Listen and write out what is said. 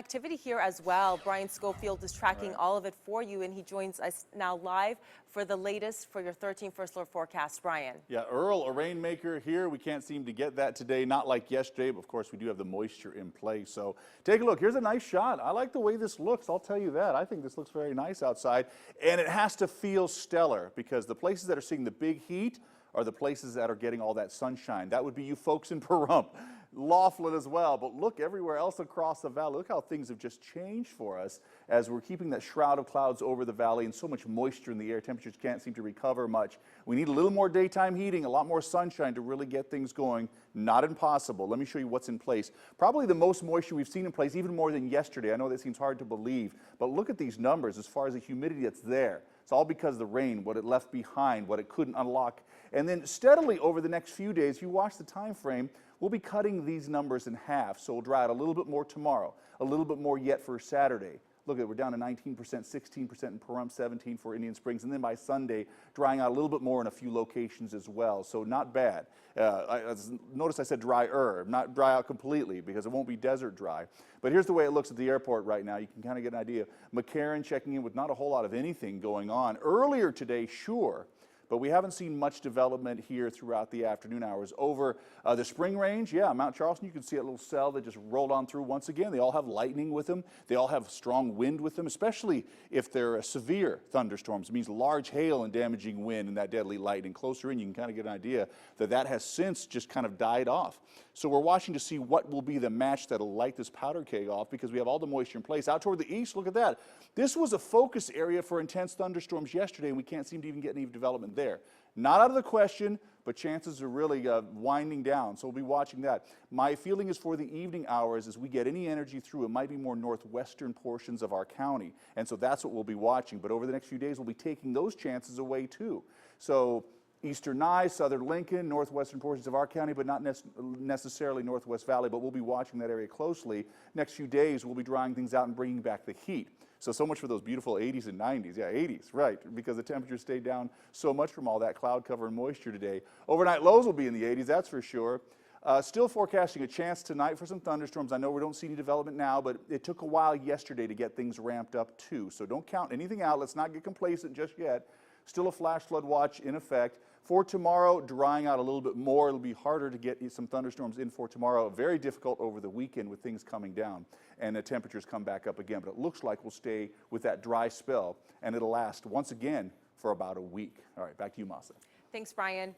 activity here as well. Bryan Scofield is tracking all of it for you, and he joins us now live for the latest for your 13 first alert forecast. Bryan. Yeah, Earl, a rainmaker here. We can't seem to get that today, not like yesterday, but of course we do have the moisture in place. So take a look. Here's a nice shot. I like the way this looks. I'll tell you that. I think this looks very nice outside, and it has to feel stellar because the places that are seeing the big heat are the places that are getting all that sunshine. That would be you folks in Pahrump, Laughlin as well, but look everywhere else across the valley. Look how things have just changed for us as we're keeping that shroud of clouds over the valley and so much moisture in the air. Temperatures can't seem to recover much. We need a little more daytime heating, a lot more sunshine to really get things going. Not impossible. Let me show you what's in place. Probably the most moisture we've seen in place, even more than yesterday. I know that seems hard to believe, but look at these numbers as far as the humidity that's there. It's all because of the rain, what it left behind, what it couldn't unlock. And then steadily over the next few days, you watch the time frame, we'll be cutting these numbers in half. So we'll dry out a little bit more tomorrow, a little bit more yet for Saturday. Look at it, we're down to 19%, 16% in Pahrump, 17% for Indian Springs, and then by Sunday, drying out a little bit more in a few locations as well. So not bad. Notice I said drier, not dry out completely because it won't be desert dry. But here's the way it looks at the airport right now. You can kind of get an idea. McCarran checking in with not a whole lot of anything going on. Earlier today, sure. But we haven't seen much development here throughout the afternoon hours. Over the Spring Range, yeah, Mount Charleston, you can see a little cell that just rolled on through once again. They all have lightning with them. They all have strong wind with them, especially if they're severe thunderstorms. It means large hail and damaging wind and that deadly lightning. Closer in, you can kind of get an idea that that has since just kind of died off. So we're watching to see what will be the match that'll light this powder keg off because we have all the moisture in place. Out toward the east, look at that. This was a focus area for intense thunderstorms yesterday, and we can't seem to even get any development there. Not out of the question, but chances are really winding down, so we'll be watching that. My feeling is for the evening hours, as we get any energy through, it might be more northwestern portions of our county, and so that's what we'll be watching. But over the next few days, we'll be taking those chances away too. So eastern Nye, southern Lincoln, northwestern portions of our county, but not necessarily Northwest Valley, but we'll be watching that area closely. Next few days, we'll be drying things out and bringing back the heat. So much for those beautiful 80s and 90s. Yeah, 80s, right, because the temperatures stayed down so much from all that cloud cover and moisture today. Overnight lows will be in the 80s, that's for sure. Still forecasting a chance tonight for some thunderstorms. I know we don't see any development now, but it took a while yesterday to get things ramped up too. So don't count anything out. Let's not get complacent just yet. Still a flash flood watch in effect. For tomorrow, drying out a little bit more. It'll be harder to get some thunderstorms in for tomorrow. Very difficult over the weekend with things coming down and the temperatures come back up again. But it looks like we'll stay with that dry spell, and it'll last once again for about a week. All right, back to you, Masa. Thanks, Bryan.